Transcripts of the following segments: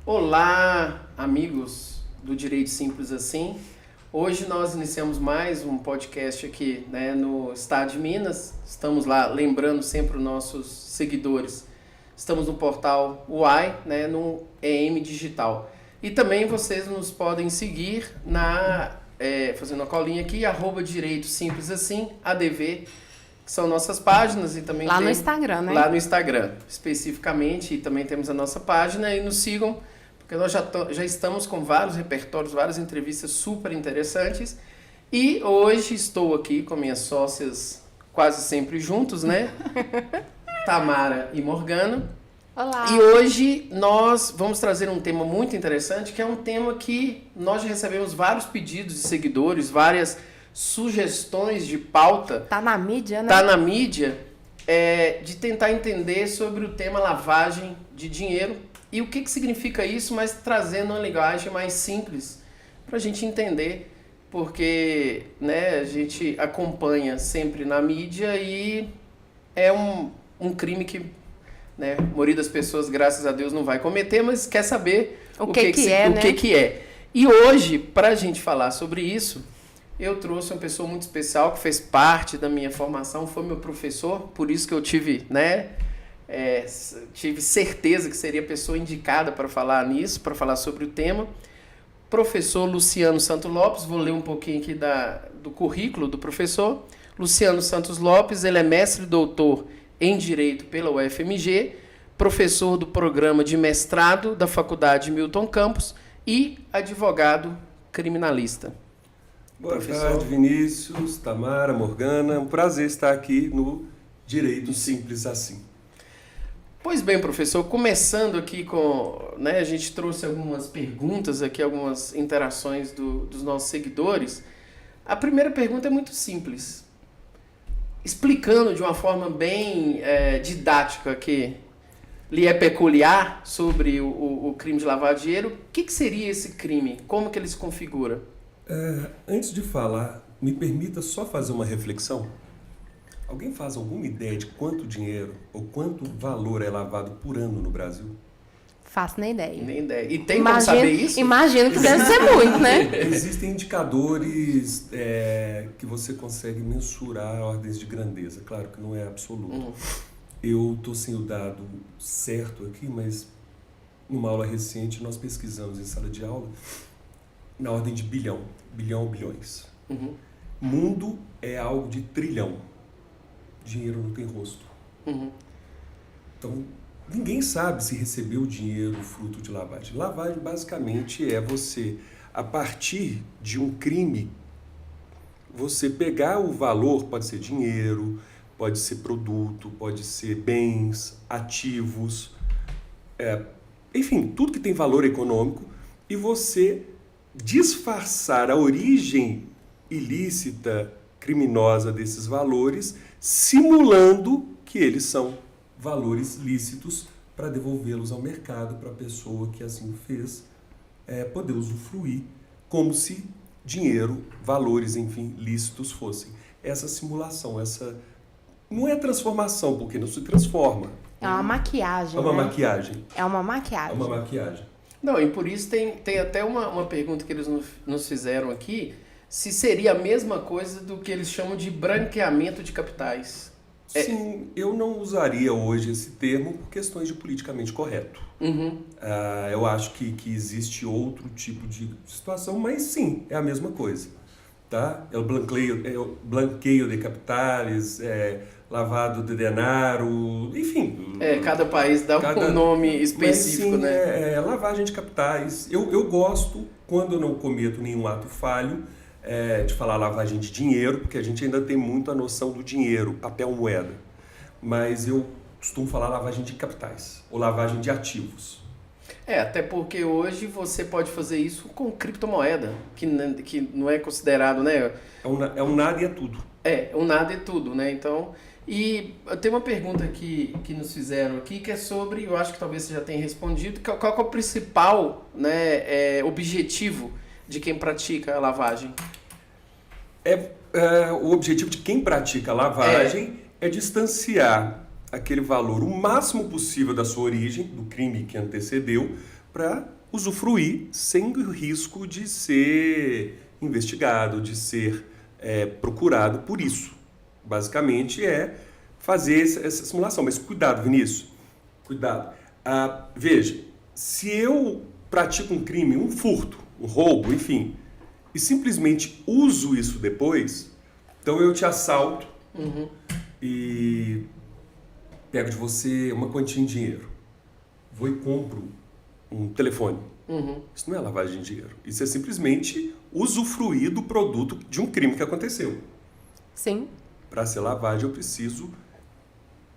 Olá, amigos do Direito Simples Assim. Hoje nós iniciamos mais um podcast aqui, no estado de Minas. Estamos lá lembrando sempre os nossos seguidores. Estamos no portal UAI, no EM Digital. E também vocês nos podem seguir fazendo a colinha aqui, @Direito Simples Assim, ADV, que são nossas páginas, e também lá no Instagram, né? Lá no Instagram, especificamente, e também temos a nossa página, e nos sigam, porque nós já estamos com vários repertórios, várias entrevistas super interessantes, e hoje estou aqui com minhas sócias quase sempre juntos, Tamara e Morgana. Olá! E hoje nós vamos trazer um tema muito interessante, que é um tema que nós já recebemos vários pedidos de seguidores, várias sugestões de pauta. Tá na mídia, né? Tá na mídia, de tentar entender sobre o tema lavagem de dinheiro e o que significa isso, mas trazendo uma linguagem mais simples para a gente entender, porque a gente acompanha sempre na mídia e é um crime que a maioria das pessoas, graças a Deus, não vai cometer, mas quer saber o que é. E hoje, para a gente falar sobre isso, eu trouxe uma pessoa muito especial que fez parte da minha formação, foi meu professor, por isso que eu tive, tive certeza que seria a pessoa indicada para falar nisso, para falar sobre o tema. Professor Luciano Santos Lopes, vou ler um pouquinho aqui do currículo do professor. Luciano Santos Lopes, ele é mestre e doutor em Direito pela UFMG, professor do programa de mestrado da Faculdade Milton Campos e advogado criminalista. Boa tarde, Vinícius, Tamara, Morgana. Um prazer estar aqui no Direito Simples Assim. Pois bem, professor, começando aqui a gente trouxe algumas perguntas aqui, algumas interações dos nossos seguidores. A primeira pergunta é muito simples. Explicando de uma forma bem didática que lhe é peculiar sobre o crime de lavar dinheiro, o que seria esse crime? Como que ele se configura? Antes de falar, me permita só fazer uma reflexão. Alguém faz alguma ideia de quanto dinheiro ou quanto valor é lavado por ano no Brasil? Faço nem ideia. Nem ideia. E tem como saber isso? Imagino que deve ser muito, né? Existem indicadores que você consegue mensurar ordens de grandeza. Claro que não é absoluto. Eu estou sem o dado certo aqui, mas numa aula recente nós pesquisamos em sala de aula na ordem de bilhão ou bilhões. Mundo é algo de trilhão. Dinheiro não tem rosto. Então, ninguém sabe se recebeu dinheiro fruto de lavagem. Lavagem, basicamente, é você, a partir de um crime, você pegar o valor, pode ser dinheiro, pode ser produto, pode ser bens, ativos, enfim, tudo que tem valor econômico, e você disfarçar a origem ilícita, criminosa desses valores, simulando que eles são valores lícitos para devolvê-los ao mercado, para a pessoa que assim o fez poder usufruir, como se dinheiro, valores, enfim, lícitos fossem. Essa simulação, essa não é transformação, porque não se transforma. É uma maquiagem, É uma maquiagem. É uma maquiagem. É uma maquiagem. Não, e por isso tem até uma pergunta que eles nos fizeram aqui, se seria a mesma coisa do que eles chamam de branqueamento de capitais. Sim, eu não usaria hoje esse termo por questões de politicamente correto. Eu acho que existe outro tipo de situação, mas sim, é a mesma coisa. Tá? É o blanqueio de capitais, lavado de dinheiro, enfim. Cada país dá um nome específico, mas, sim, lavagem de capitais. Eu gosto, quando eu não cometo nenhum ato falho, de falar lavagem de dinheiro, porque a gente ainda tem muito a noção do dinheiro, papel moeda. Mas eu costumo falar lavagem de capitais, ou lavagem de ativos. Até porque hoje você pode fazer isso com criptomoeda, que não é considerado, É um nada e é tudo. Um nada e tudo, Então, e tem uma pergunta que nos fizeram aqui, que é sobre, eu acho que talvez você já tenha respondido, qual é o principal objetivo de quem pratica a lavagem? O objetivo de quem pratica a lavagem é distanciar aquele valor o máximo possível da sua origem, do crime que antecedeu, para usufruir sem o risco de ser investigado, de ser procurado por isso. Basicamente é fazer essa simulação. Mas cuidado, Vinícius, cuidado. Veja, se eu pratico um crime, um furto, um roubo, enfim, e simplesmente uso isso depois, então eu te assalto e pego de você uma quantia em dinheiro. Vou e compro um telefone. Isso não é lavagem de dinheiro. Isso é simplesmente usufruir do produto de um crime que aconteceu. Sim. Para ser lavagem, eu preciso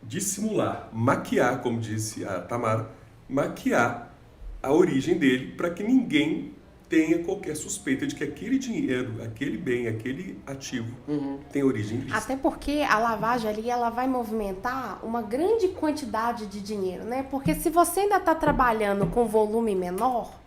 dissimular, maquiar, como disse a Tamara, maquiar a origem dele para que ninguém tenha qualquer suspeita de que aquele dinheiro, aquele bem, aquele ativo tem origem ilícita. Até porque a lavagem ali, ela vai movimentar uma grande quantidade de dinheiro, né? Porque se você ainda está trabalhando com volume menor,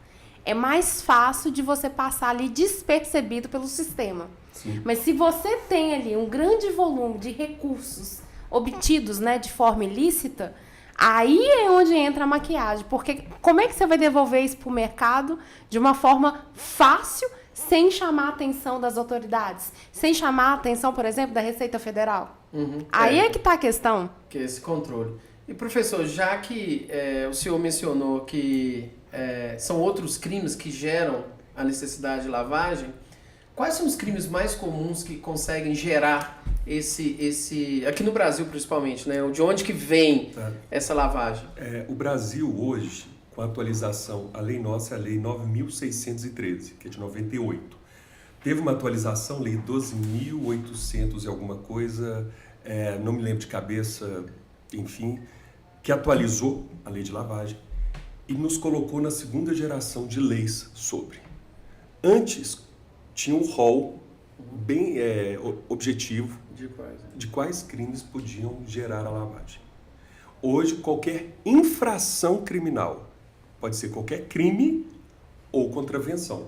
é mais fácil de você passar ali despercebido pelo sistema. Sim. Mas se você tem ali um grande volume de recursos obtidos, né, de forma ilícita, aí é onde entra a maquiagem. Porque como é que você vai devolver isso para o mercado de uma forma fácil, sem chamar a atenção das autoridades? Sem chamar a atenção, por exemplo, da Receita Federal? Aí é que está a questão. Que é esse controle. E, professor, já que o senhor mencionou que são outros crimes que geram a necessidade de lavagem, quais são os crimes mais comuns que conseguem gerar esse aqui no Brasil principalmente, né? De onde que vem essa lavagem? O Brasil hoje, com a atualização, a lei nossa é a lei 9.613, que é de 98. Teve uma atualização, lei 12.800 e alguma coisa, não me lembro de cabeça, enfim, que atualizou a lei de lavagem e nos colocou na segunda geração de leis sobre. Antes, tinha um rol bem objetivo de quais crimes podiam gerar a lavagem. Hoje, qualquer infração criminal, pode ser qualquer crime ou contravenção.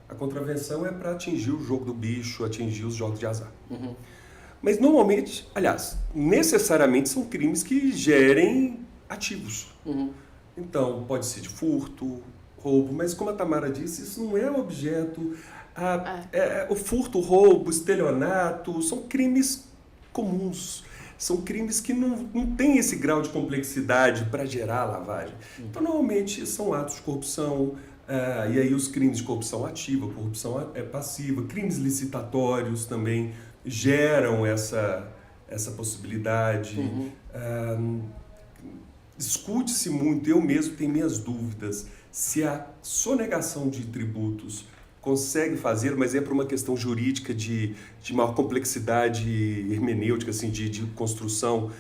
A contravenção é para atingir o jogo do bicho, atingir os jogos de azar. Mas normalmente, aliás, necessariamente são crimes que gerem ativos. Então, pode ser de furto, roubo, mas como a Tamara disse, isso não é objeto. O furto, o roubo, o estelionato, são crimes comuns. São crimes que não têm esse grau de complexidade para gerar lavagem. Então, normalmente, são atos de corrupção, e aí os crimes de corrupção ativa, corrupção passiva, crimes licitatórios também geram essa possibilidade. Discute-se muito, eu mesmo tenho minhas dúvidas, se a sonegação de tributos consegue fazer, mas é por uma questão jurídica de maior complexidade hermenêutica, assim, de construção,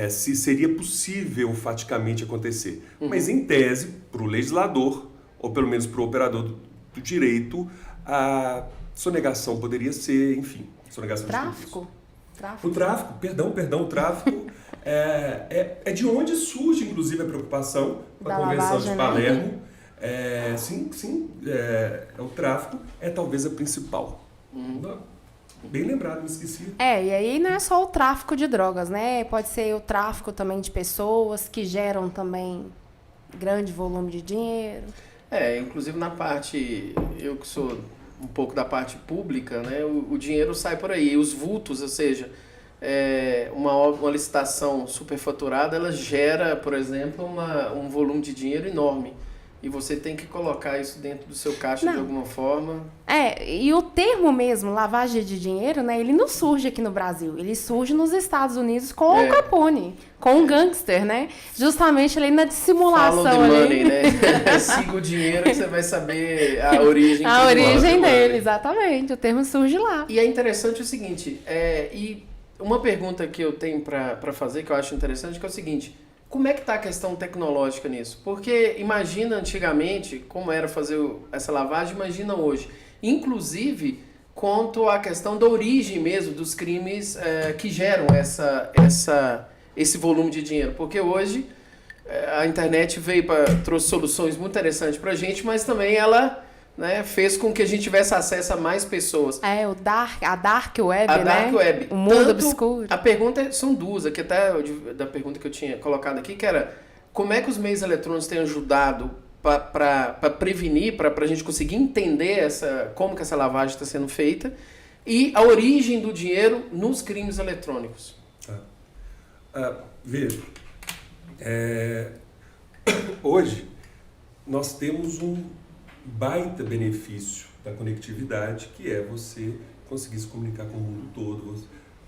se seria possível faticamente acontecer. Mas, em tese, para o legislador, ou pelo menos para o operador do direito, a sonegação poderia ser, enfim, sonegação de Tráfico? O tráfico, o tráfico é de onde surge, inclusive, a preocupação com a Convenção de Palermo. O tráfico é talvez a principal. Bem lembrado, me esqueci. E aí não é só o tráfico de drogas, né? Pode ser o tráfico também de pessoas que geram também grande volume de dinheiro. Inclusive na parte, eu que sou um pouco da parte pública, né? O dinheiro sai por aí, os vultos, ou seja, uma licitação superfaturada, ela gera, por exemplo, um volume de dinheiro enorme. E você tem que colocar isso dentro do seu caixa de alguma forma. E o termo mesmo, lavagem de dinheiro, né? Ele não surge aqui no Brasil. Ele surge nos Estados Unidos com o Capone, com o gangster, né? Justamente ali na dissimulação. Follow the money, né? Siga o dinheiro que você vai saber a origem. A origem dele, exatamente. O termo surge lá. E é interessante o seguinte, e uma pergunta que eu tenho para fazer, que eu acho interessante, que é o seguinte: como é que está a questão tecnológica nisso? Porque imagina antigamente como era fazer essa lavagem, imagina hoje. Inclusive, quanto à questão da origem mesmo dos crimes que geram esse volume de dinheiro. Porque hoje a internet trouxe soluções muito interessantes para a gente, mas também ela, né, fez com que a gente tivesse acesso a mais pessoas. A Dark Web, né? Dark Web. O mundo obscuro. A pergunta são duas, aqui até da pergunta que eu tinha colocado aqui, que era como é que os meios eletrônicos têm ajudado para prevenir, para a gente conseguir entender como que essa lavagem está sendo feita, e a origem do dinheiro nos crimes eletrônicos. Veja, hoje nós temos um baita benefício da conectividade, que é você conseguir se comunicar com o mundo todo.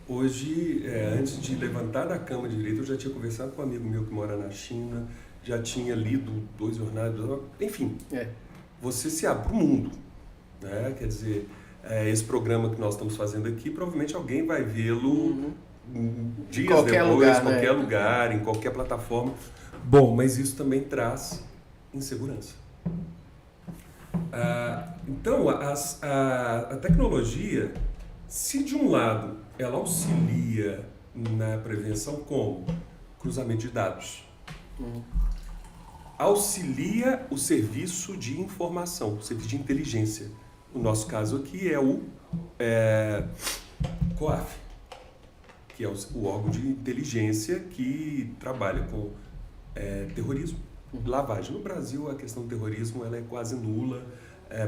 Hoje, antes de levantar da cama direito, eu já tinha conversado com um amigo meu que mora na China, já tinha lido 2 jornais, enfim, você se abre para o mundo, né? Quer dizer, esse programa que nós estamos fazendo aqui, provavelmente alguém vai vê-lo dias qualquer depois, lugar, em qualquer lugar, em qualquer plataforma. Bom, mas isso também traz insegurança. Então, a tecnologia, se de um lado ela auxilia na prevenção como cruzamento de dados, auxilia o serviço de informação, o serviço de inteligência. No nosso caso aqui é o COAF, que é o órgão de inteligência que trabalha com terrorismo, lavagem. No Brasil, a questão do terrorismo ela é quase nula,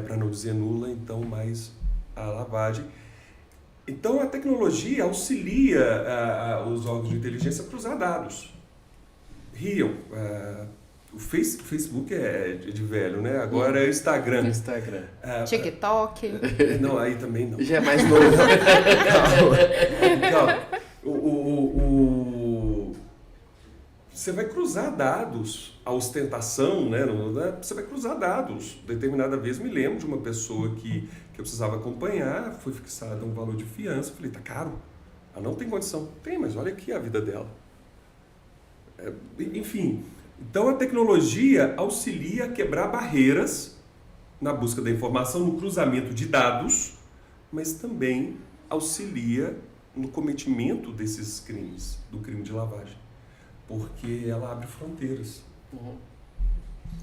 para não dizer nula, então mais a lavagem. Então, a tecnologia auxilia os órgãos de inteligência a cruzar dados. Riam. O Facebook é de velho, né? Agora é o Instagram. TikTok. Não, aí também não. Já é mais novo. Calma. Você vai cruzar dados, a ostentação, né? Você vai cruzar dados. Determinada vez me lembro de uma pessoa que eu precisava acompanhar, foi fixado um valor de fiança, falei, tá caro? Ela não tem condição. Tem, mas olha aqui a vida dela. Enfim, então a tecnologia auxilia a quebrar barreiras na busca da informação, no cruzamento de dados, mas também auxilia no cometimento desses crimes, do crime de lavagem. Porque ela abre fronteiras.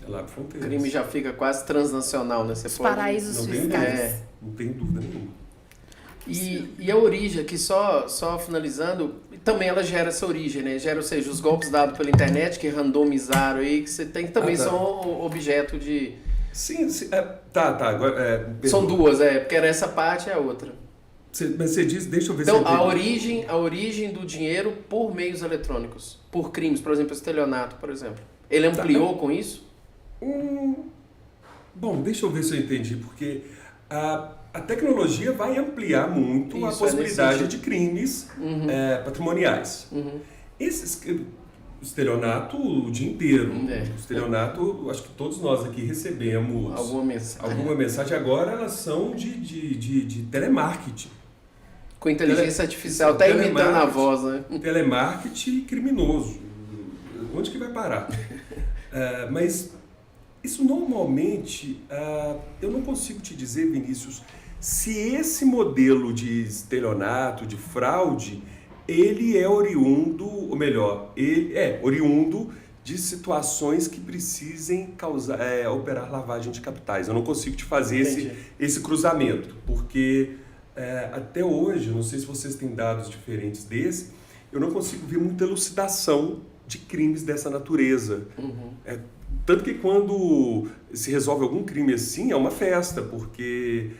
Ela abre fronteiras. O crime já fica quase transnacional, né? Os paraísos fiscais. Não tem dúvida nenhuma. E a origem, aqui só finalizando, também ela gera essa origem, né? Gera, ou seja, os golpes dados pela internet, que randomizaram aí, que você tem, que também são objeto de... Sim, tá. Agora, são duas, porque era essa parte e a outra. Mas você diz, deixa eu ver então, se eu a origem do dinheiro por meios eletrônicos, por crimes, por exemplo, estelionato, por exemplo. Ele ampliou com isso? Bom, deixa eu ver se eu entendi, porque a tecnologia vai ampliar muito a possibilidade de crimes patrimoniais. Estelionato o dia inteiro. Estelionato, acho que todos nós aqui recebemos alguma mensagem. Agora elas são de telemarketing. Com inteligência artificial, até imitando a voz, né? Telemarketing criminoso. Onde que vai parar? Mas isso normalmente, eu não consigo te dizer, Vinícius, se esse modelo de estelionato, de fraude, ele é oriundo, ou melhor, ele é oriundo de situações que precisem operar lavagem de capitais. Eu não consigo te fazer esse cruzamento, porque até hoje, não sei se vocês têm dados diferentes desse, eu não consigo ver muita elucidação de crimes dessa natureza. Tanto que quando se resolve algum crime assim, é uma festa, porque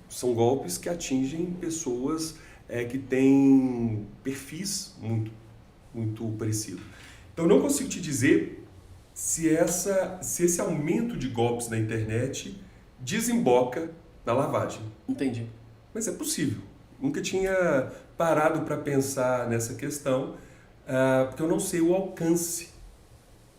são golpes que atingem pessoas que têm perfis muito, muito parecidos. Então, eu não consigo te dizer se esse aumento de golpes na internet desemboca na lavagem. Entendi. Mas é possível. Nunca tinha parado para pensar nessa questão, porque eu não sei o alcance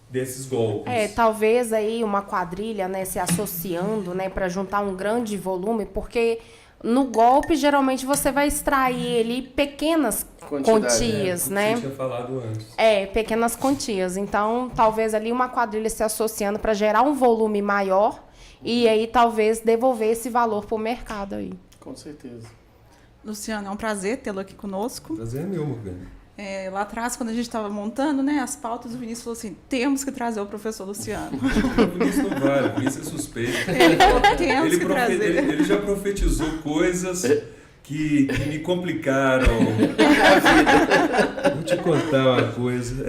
desses golpes. Talvez aí uma quadrilha, né, se associando, né, para juntar um grande volume, porque no golpe geralmente você vai extrair ali pequenas quantias, né? Você tinha falado antes. Pequenas quantias. Então, talvez ali uma quadrilha se associando para gerar um volume maior e aí talvez devolver esse valor para o mercado aí. Com certeza. Luciano, é um prazer tê-lo aqui conosco. Prazer é meu, Morgana. Lá atrás, quando a gente estava montando, né, as pautas, o Vinícius falou assim, temos que trazer o professor Luciano. O Vinícius não vale, o Vinícius é suspeito. Ele falou, temos que trazer. Ele já profetizou coisas que me complicaram. Vou te contar uma coisa.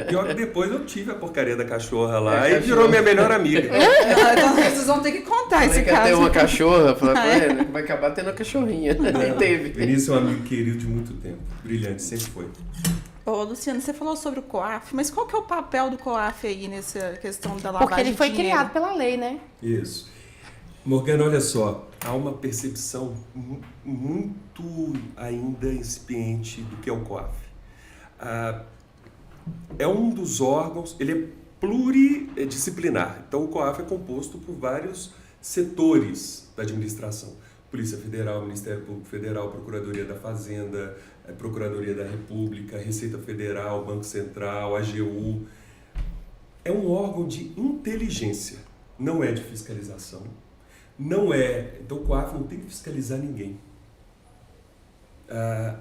Pior que depois eu tive a porcaria da cachorra lá e virou minha melhor amiga. Então vocês vão ter que contar esse Falei que caso. ter uma cachorra, falei, vai acabar tendo uma cachorrinha. Nem teve. Vinícius é um amigo querido de muito tempo. Brilhante, sempre foi. Ô, Luciano, você falou sobre o COAF, mas qual que é o papel do COAF aí nessa questão da lavagem Porque ele foi de dinheiro? criado pela lei, né? Isso. Morgana, olha só, há uma percepção muito ainda incipiente do que é o COAF. É um dos órgãos, ele é pluridisciplinar. Então, o COAF é composto por vários setores da administração. Polícia Federal, Ministério Público Federal, Procuradoria da Fazenda, Procuradoria da República, Receita Federal, Banco Central, AGU. É um órgão de inteligência, não é de fiscalização. Então o COAF não tem que fiscalizar ninguém.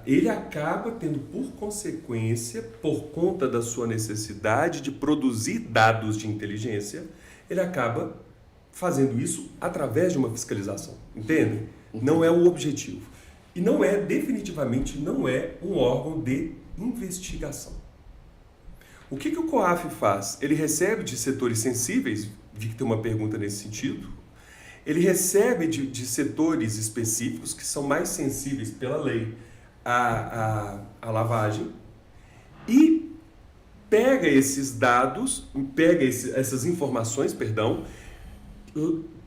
Ele acaba tendo por consequência, por conta da sua necessidade de produzir dados de inteligência, ele acaba fazendo isso através de uma fiscalização, entende? Não é o objetivo. E definitivamente não é um órgão de investigação. O que o COAF faz? Ele recebe de setores sensíveis, vi que tem uma pergunta nesse sentido, ele recebe de setores específicos que são mais sensíveis pela lei à lavagem e pega esses dados, essas informações,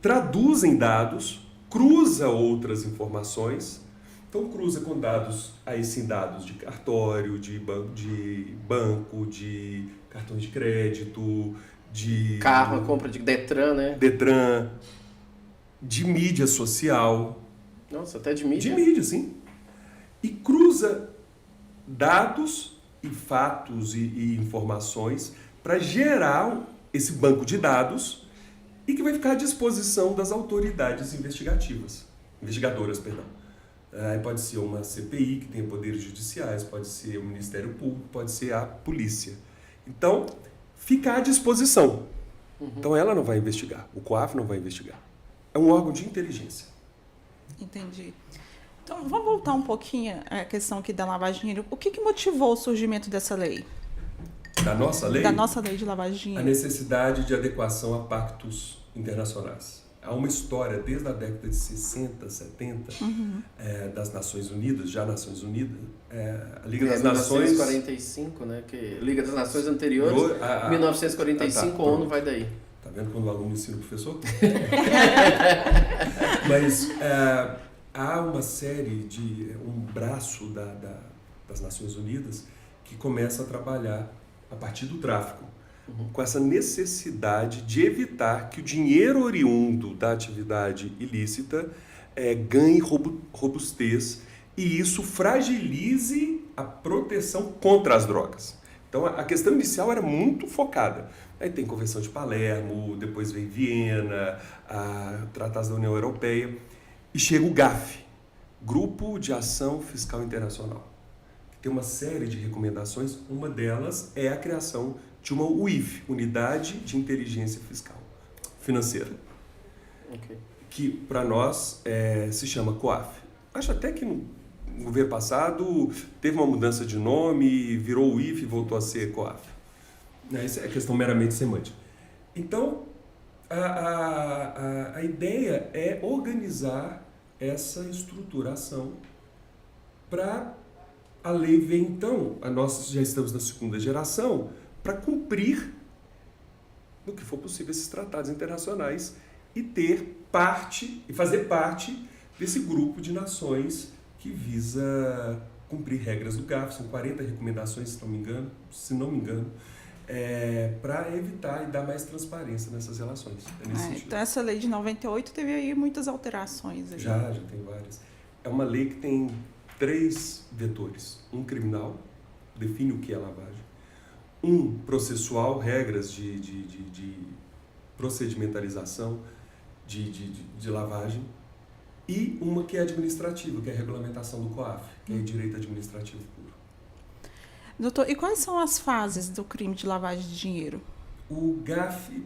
traduz em dados, cruza outras informações. Então cruza com dados, aí sim dados de cartório, de banco, de cartões de crédito, de... Carro, a compra de Detran, né? Detran, de mídia social. Nossa, até de mídia? De mídia, sim. E cruza dados e fatos e informações para gerar esse banco de dados e que vai ficar à disposição das autoridades investigadoras. Pode ser uma CPI, que tem poderes judiciais, pode ser o Ministério Público, pode ser a polícia. Então, fica à disposição. Então, ela não vai investigar, o COAF não vai investigar. É um órgão de inteligência. Entendi. Então, vamos voltar um pouquinho à questão aqui da lavagem de dinheiro. O que motivou o surgimento dessa lei? Da nossa lei? Da nossa lei de lavagem de A dinheiro. necessidade de adequação a pactos internacionais. Há uma história desde a década de 60, 70, das Nações Unidas, a Liga das Nações... 1945, né? Que Liga das Nações anteriores, 1945, a ONU vai daí. Tá vendo quando o aluno ensina o professor? Mas há uma série um braço das Nações Unidas que começa a trabalhar a partir do tráfico, com essa necessidade de evitar que o dinheiro oriundo da atividade ilícita ganhe robustez e isso fragilize a proteção contra as drogas. Então a questão inicial era muito focada. Aí tem Convenção de Palermo, depois vem Viena, Tratados da União Europeia e chega o GAF, Grupo de Ação Fiscal Internacional. Tem uma série de recomendações, uma delas é a criação de uma UIF, Unidade de Inteligência Fiscal Financeira, que para nós se chama COAF. Acho até que no governo passado teve uma mudança de nome, virou UIF e voltou a ser COAF. Isso é questão meramente semântica. Então, a ideia é organizar essa estruturação para a lei ver, então, nós já estamos na segunda geração, para cumprir, no que for possível, esses tratados internacionais e fazer parte desse grupo de nações que visa cumprir regras do GAF. São 40 recomendações, se não me engano, para evitar e dar mais transparência nessas relações. Então, essa lei de 98 teve aí muitas alterações. Aí. Já tem várias. É uma lei que tem 3 vetores. Um criminal, define o que é lavagem. Um processual, regras de procedimentalização de lavagem. E uma que é administrativa, que é a regulamentação do COAF, que é direito administrativo puro. Doutor, e quais são as fases do crime de lavagem de dinheiro? O GAF,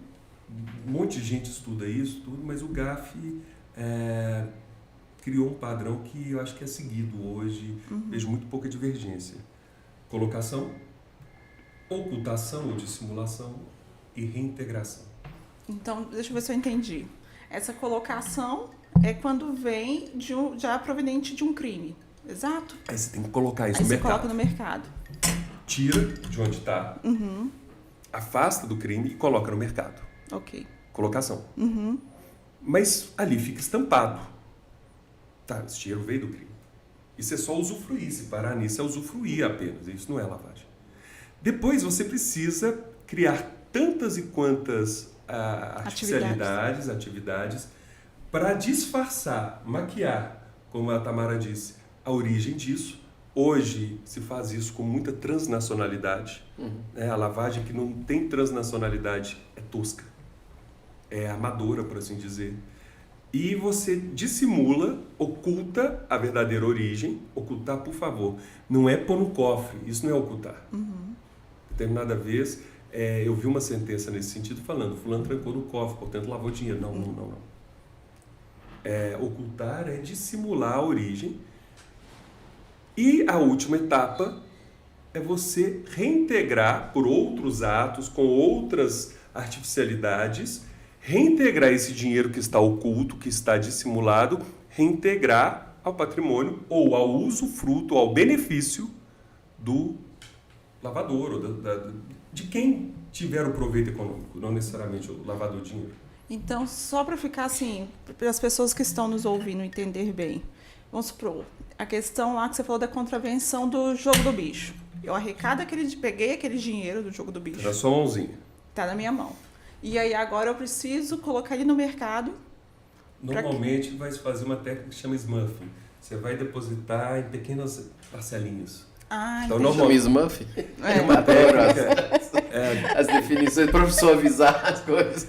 um monte de gente estuda isso, mas o GAF criou um padrão que eu acho que é seguido hoje, vejo muito pouca divergência. Colocação, ocultação ou dissimulação e reintegração. Então, deixa eu ver se eu entendi. Essa colocação é quando vem já proveniente de um crime, exato? Aí você tem que colocar isso Aí no você mercado. coloca no mercado. Tira de onde está, afasta do crime e coloca no mercado. Ok. Colocação. Mas ali fica estampado. Tá, esse dinheiro veio do crime. Isso é só usufruir. Se parar nisso, é usufruir apenas. Isso não é lavagem. Depois você precisa criar tantas e quantas artificialidades, atividades, para disfarçar, maquiar, como a Tamara disse, a origem disso. Hoje se faz isso com muita transnacionalidade. A lavagem que não tem transnacionalidade é tosca, é amadora, por assim dizer. E você dissimula, oculta a verdadeira origem. Ocultar, por favor, não é pôr no cofre, isso não é ocultar. Determinada vez, eu vi uma sentença nesse sentido falando, fulano trancou no cofre, portanto lavou dinheiro. Não. Ocultar é dissimular a origem. E a última etapa é você reintegrar por outros atos, com outras artificialidades, reintegrar esse dinheiro que está oculto, que está dissimulado, reintegrar ao patrimônio ou ao usufruto, ao benefício do lavador, ou de quem tiver o proveito econômico, não necessariamente o lavador de dinheiro. Então, só para ficar assim, para as pessoas que estão nos ouvindo entender bem, vamos supor, a questão lá que você falou da contravenção do jogo do bicho. Eu arrecado peguei aquele dinheiro do jogo do bicho. Na sua mãozinha. Tá na minha mão. E aí agora eu preciso colocar ele no mercado. Normalmente vai se fazer uma técnica que chama smurfing. Você vai depositar em pequenas parcelinhas. Então, Chama Smurf? Eu adoro as definições para suavizar as coisas.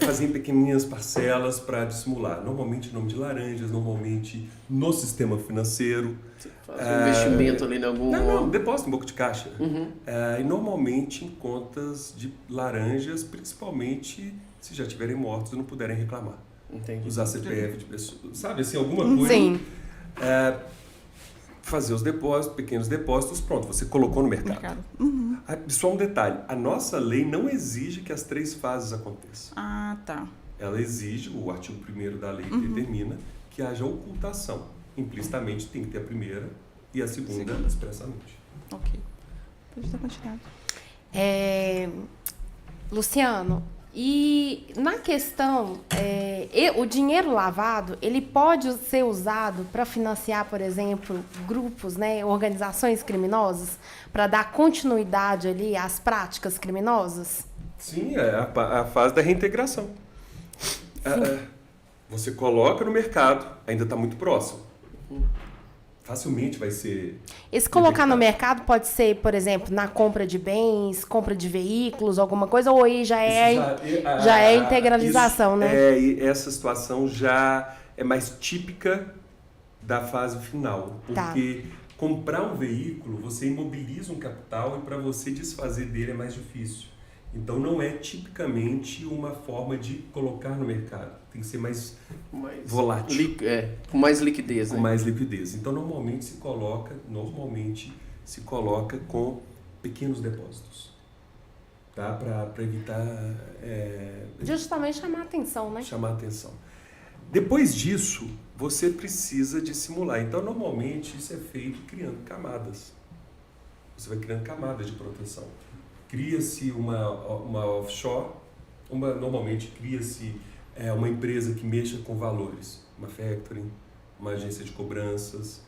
Fazer em pequenininhas parcelas para dissimular. Normalmente em nome de laranjas, normalmente no sistema financeiro. Faz um investimento ali em algum... Não, depósito em boca de caixa. E normalmente em contas de laranjas, principalmente se já estiverem mortos e não puderem reclamar. Entendi. Usar CPF de pessoas. Sabe, assim, alguma coisa... Sim. Fazer os depósitos, pequenos depósitos, pronto, você colocou no mercado. Só um detalhe, a nossa lei não exige que as 3 fases aconteçam. Ah, tá. Ela exige, o artigo 1º da lei determina que haja ocultação. Implicitamente tem que ter a primeira e a segunda expressamente. Ok. Pode dar continuidade. Luciano, e na questão, o dinheiro lavado, ele pode ser usado para financiar, por exemplo, grupos, né, organizações criminosas, para dar continuidade ali às práticas criminosas? Sim, é a fase da reintegração. Você coloca no mercado, ainda está muito próximo. Facilmente vai ser... Esse colocar no mercado pode ser, por exemplo, na compra de bens, compra de veículos, alguma coisa, ou aí já é integralização, né? E essa situação já é mais típica da fase final. Porque comprar um veículo, você imobiliza um capital e para você desfazer dele é mais difícil. Então não é tipicamente uma forma de colocar no mercado. Tem que ser mais volátil. Com mais liquidez, né? Com mais liquidez. Então normalmente se coloca com pequenos depósitos. Tá? Para evitar... Justamente chamar a atenção, né? Chamar a atenção. Depois disso, você precisa dissimular. Então normalmente isso é feito criando camadas. Você vai criando camadas de proteção. Cria-se uma offshore, normalmente cria-se uma empresa que mexa com valores, uma factoring, uma agência de cobranças,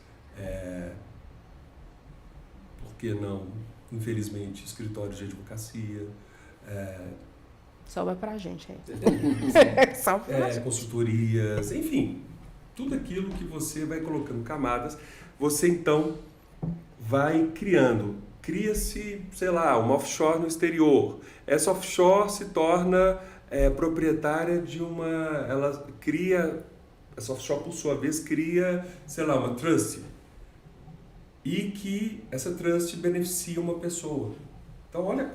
por que não, infelizmente, escritórios de advocacia. Sobra pra gente aí. Consultorias, enfim, tudo aquilo que você vai colocando camadas, você então vai criando. Cria-se, sei lá, uma offshore no exterior. Essa offshore se torna proprietária de essa offshore, por sua vez, cria, sei lá, uma trust. E que essa trust beneficia uma pessoa. Então, olha,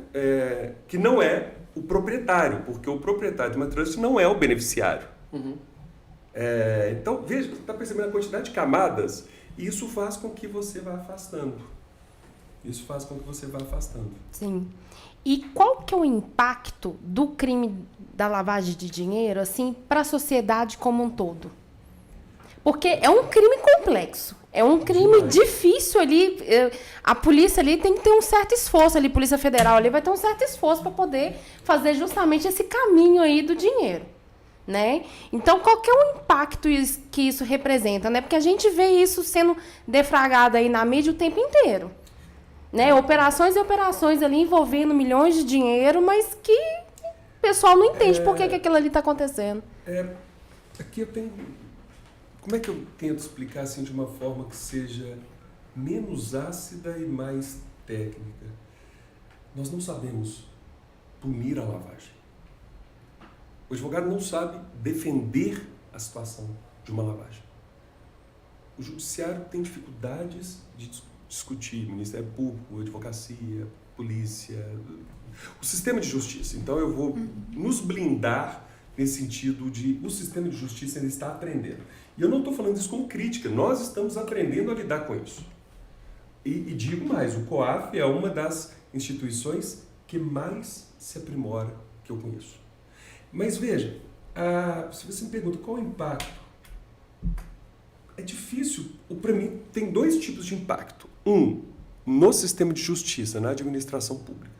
que não é o proprietário, porque o proprietário de uma trust não é o beneficiário. Então, veja, você está percebendo a quantidade de camadas, e isso faz com que você vá afastando. Sim. E qual que é o impacto do crime da lavagem de dinheiro, assim, para a sociedade como um todo? Porque é um crime complexo, é um crime difícil ali. A polícia ali tem que ter um certo esforço ali, Polícia Federal ali vai ter um certo esforço para poder fazer justamente esse caminho aí do dinheiro, né? Então, qual que é o impacto que isso representa, né? Porque a gente vê isso sendo defragado aí na mídia o tempo inteiro, né? Operações e operações ali envolvendo milhões de dinheiro, mas que o pessoal não entende por que aquilo ali está acontecendo. Aqui eu tenho... Como é que eu tento explicar assim de uma forma que seja menos ácida e mais técnica? Nós não sabemos punir a lavagem. O advogado não sabe defender a situação de uma lavagem. O judiciário tem dificuldades de discutir, Ministério Público, advocacia, polícia, o sistema de justiça. Então eu vou nos blindar nesse sentido de o sistema de justiça ainda está aprendendo. E eu não estou falando isso como crítica, nós estamos aprendendo a lidar com isso. E digo mais, o COAF é uma das instituições que mais se aprimora que eu conheço. Mas veja, se você me pergunta qual é o impacto, é difícil. Para mim, tem dois tipos de impacto. Um, no sistema de justiça, na administração pública.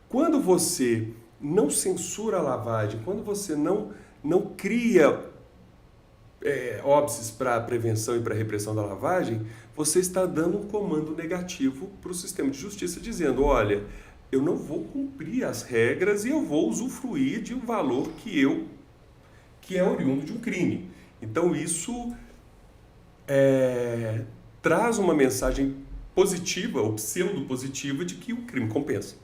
Quando você não censura a lavagem, quando você não cria óbices para a prevenção e para a repressão da lavagem, você está dando um comando negativo para o sistema de justiça, dizendo, olha, eu não vou cumprir as regras e eu vou usufruir de um valor que é oriundo de um crime. Então, isso traz uma mensagem positiva, ou pseudo-positiva, de que o crime compensa.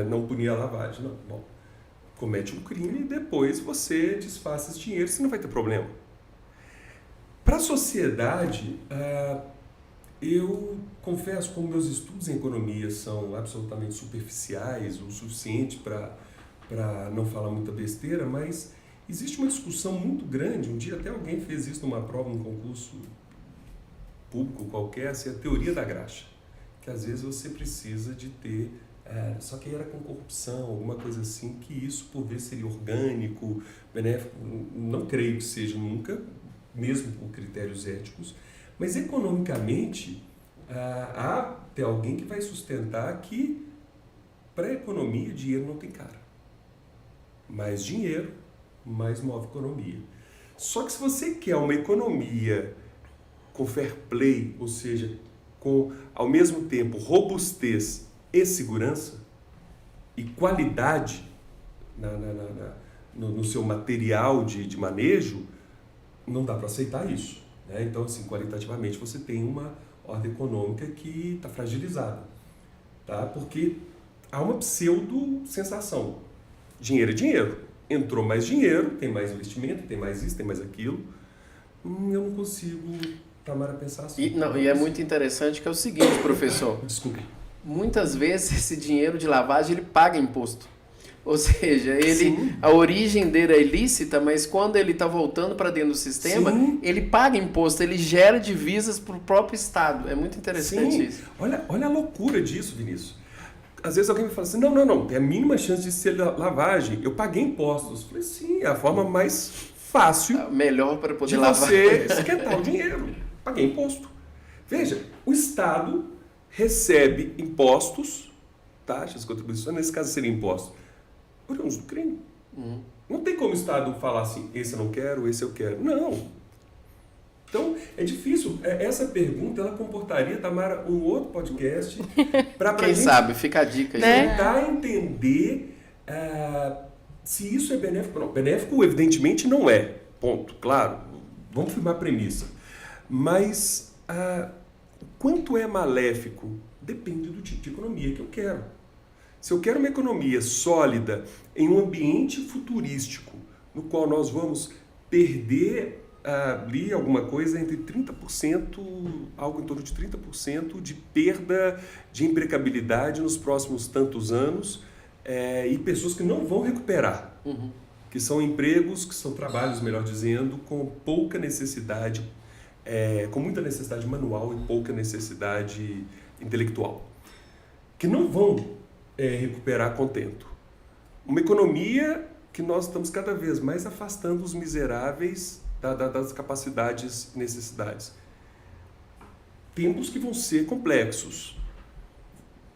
Não punir a lavagem, não. Bom, comete um crime e depois você desfaz esse dinheiro, você não vai ter problema. Para a sociedade, eu confesso, como meus estudos em economia são absolutamente superficiais, o suficiente para não falar muita besteira, mas existe uma discussão muito grande, um dia até alguém fez isso numa prova, num concurso público qualquer, assim, a teoria da graxa, que às vezes você precisa de ter, só que era com corrupção, alguma coisa assim, que isso por vezes seria orgânico, benéfico, não creio que seja nunca, mesmo por critérios éticos, mas economicamente há até alguém que vai sustentar que para a economia dinheiro não tem cara. Mais dinheiro, mais move economia. Só que se você quer uma economia com fair play, ou seja, com ao mesmo tempo robustez e segurança e qualidade no seu material de manejo, não dá para aceitar isso, né? Então, assim, qualitativamente você tem uma ordem econômica que está fragilizada, tá? Porque há uma pseudo-sensação. Dinheiro é dinheiro. Entrou mais dinheiro, tem mais investimento, tem mais isso, tem mais aquilo. Eu não consigo, Tamara, pensar assim. E é muito interessante que é o seguinte, professor. Desculpe. Muitas vezes esse dinheiro de lavagem ele paga imposto. Ou seja, Sim. a origem dele é ilícita, mas quando ele está voltando para dentro do sistema, Sim. ele paga imposto, ele gera divisas para o próprio Estado. É muito interessante Sim. isso. Olha a loucura disso, Vinícius. Às vezes alguém me fala assim, não, tem a mínima chance de ser lavagem. Eu paguei impostos. Eu falei, sim, é a forma mais fácil Melhor para poder de lavar. você esquentar o dinheiro. Paguei imposto. Veja, o Estado recebe impostos, taxas, contribuições, nesse caso seriam impostos, oriundos do crime. Não tem como o Estado falar assim, esse eu não quero, esse eu quero. Não. Então, é difícil. Essa pergunta, ela comportaria, Tamara, um outro podcast para Quem sabe, fica a dica. Né? tentar entender se isso é benéfico ou não. Benéfico, evidentemente, não é. Ponto. Claro. Vamos firmar a premissa. Mas quanto é maléfico depende do tipo de economia que eu quero. Se eu quero uma economia sólida em um ambiente futurístico, no qual nós vamos perder ali alguma coisa entre 30%, algo em torno de 30% de perda de empregabilidade nos próximos tantos anos, e pessoas que não vão recuperar. que são empregos, que são trabalhos, melhor dizendo, com pouca necessidade, com muita necessidade manual e pouca necessidade intelectual, que não vão recuperar contento. Uma economia que nós estamos cada vez mais afastando os miseráveis das capacidades e necessidades. Tempos que vão ser complexos.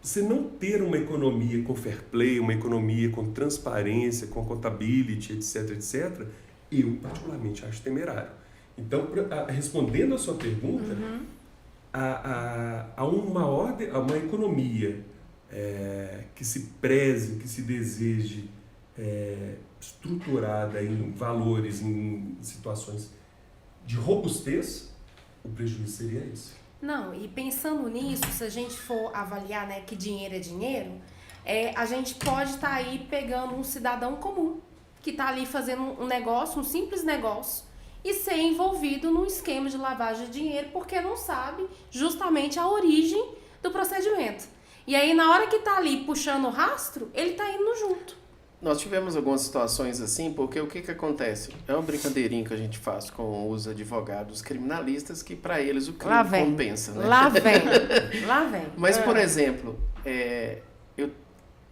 Você não ter uma economia com fair play, uma economia com transparência, com accountability, etc., etc., eu particularmente acho temerário. Então, respondendo a sua pergunta, há uma economia que se preze, que se deseje estruturada em valores, em situações de robustez, o prejuízo seria esse. Não, e pensando nisso, se a gente for avaliar, né, que dinheiro é dinheiro, a gente pode estar aí pegando um cidadão comum, que está ali fazendo um negócio, um simples negócio, e ser envolvido num esquema de lavagem de dinheiro, porque não sabe justamente a origem do procedimento. E aí, na hora que está ali puxando o rastro, ele está indo junto. Nós tivemos algumas situações assim, porque o que acontece? É uma brincadeirinha que a gente faz com os advogados criminalistas, que para eles o crime compensa, né? Lá vem. Mas, por exemplo,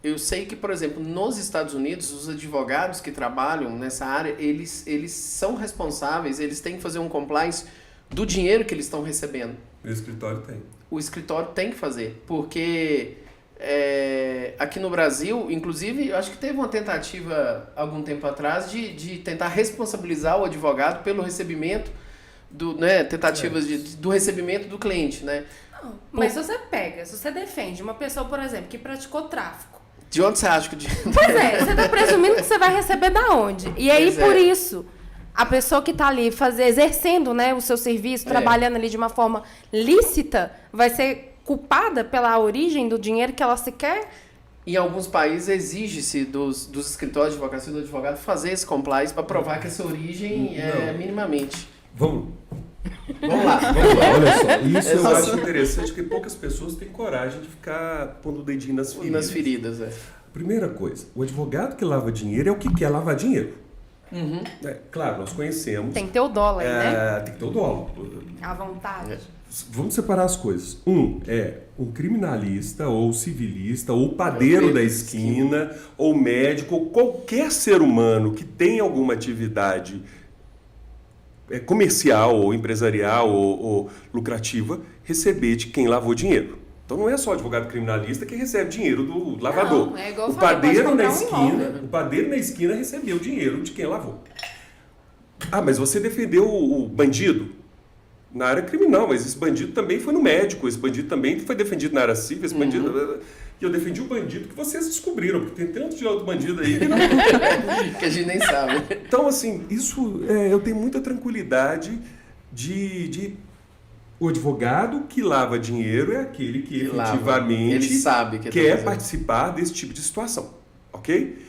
eu sei que, por exemplo, nos Estados Unidos, os advogados que trabalham nessa área, eles são responsáveis, eles têm que fazer um compliance do dinheiro que eles estão recebendo. O escritório tem. O escritório tem que fazer, porque... aqui no Brasil, inclusive, eu acho que teve uma tentativa algum tempo atrás de tentar responsabilizar o advogado pelo recebimento tentativas do recebimento do cliente, né? Não, mas se você defende uma pessoa, por exemplo, que praticou tráfico. De onde você acha que o dinheiro... Pois você está presumindo que você vai receber da onde? E aí, por isso, a pessoa que está ali exercendo, né, o seu serviço, trabalhando ali de uma forma lícita, vai ser culpada pela origem do dinheiro que ela se quer? Em alguns países exige-se dos escritórios de advocacia do advogado fazer esse compliance para provar que essa origem é minimamente. Vamos lá. Olha só, isso eu acho interessante, porque poucas pessoas têm coragem de ficar pondo o dedinho nas feridas. Primeira coisa, o advogado que lava dinheiro é o que quer lavar dinheiro. Claro, nós conhecemos. Tem que ter o dólar, né? Tem que ter o dólar. À vontade. Vamos separar as coisas. Um criminalista, ou civilista, ou padeiro da esquina, ou médico, ou qualquer ser humano que tenha alguma atividade comercial, ou empresarial, ou lucrativa, receber de quem lavou dinheiro. Então não é só o advogado criminalista que recebe dinheiro do lavador. Não, é igual o padeiro na esquina recebeu dinheiro de quem lavou. Mas você defendeu o bandido? Na área criminal, mas esse bandido também foi no médico, esse bandido também foi defendido na área civil, esse bandido... E eu defendi o bandido que vocês descobriram, porque tem tanto de outro bandido aí que não... que a gente nem sabe. Então, assim, isso eu tenho muita tranquilidade de... O advogado que lava dinheiro é aquele que efetivamente ele sabe que quer participar desse tipo de situação, ok?